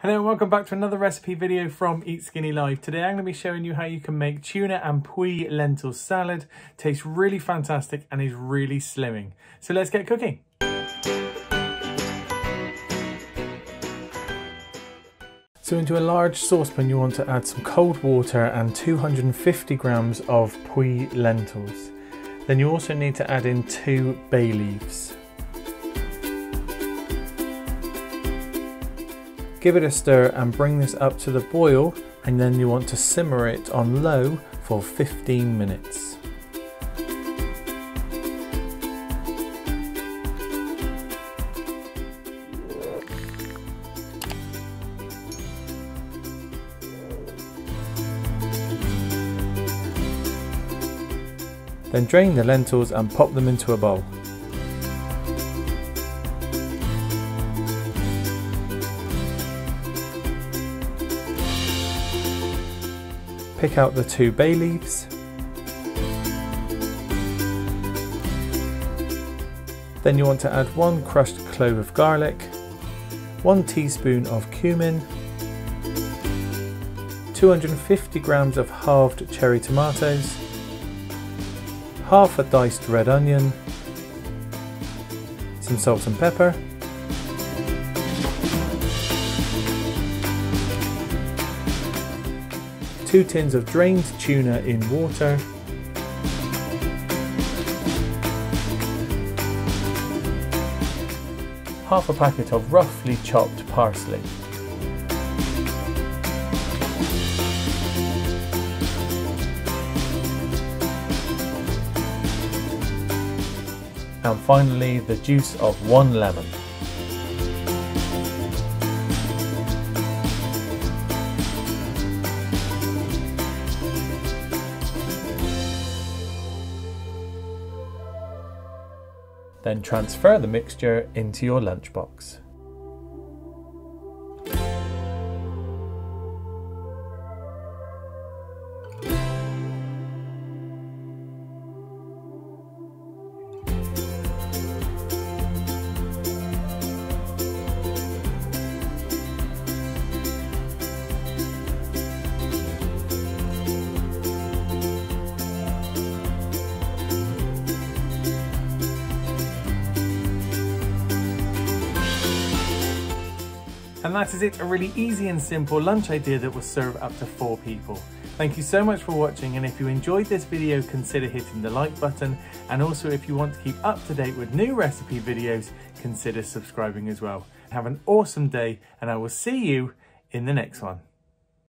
Hello and welcome back to another recipe video from Eat Skinny Live. Today I'm going to be showing you how you can make tuna and Puy lentil salad. Tastes really fantastic and is really slimming. So let's get cooking. So into a large saucepan you want to add some cold water and 250 grams of Puy lentils. Then you also need to add in 2 bay leaves. Give it a stir and bring this up to the boil, and then you want to simmer it on low for 15 minutes. Then drain the lentils and pop them into a bowl. Pick out the 2 bay leaves. Then you want to add 1 crushed clove of garlic, 1 teaspoon of cumin, 250 grams of halved cherry tomatoes, half a diced red onion, some salt and pepper, two tins of drained tuna in water, half a packet of roughly chopped parsley, and finally the juice of 1 lemon. Then transfer the mixture into your lunchbox. And that is it, a really easy and simple lunch idea that will serve up to 4 people. Thank you so much for watching, and if you enjoyed this video, consider hitting the like button, and also if you want to keep up to date with new recipe videos, consider subscribing as well. Have an awesome day, and I will see you in the next one.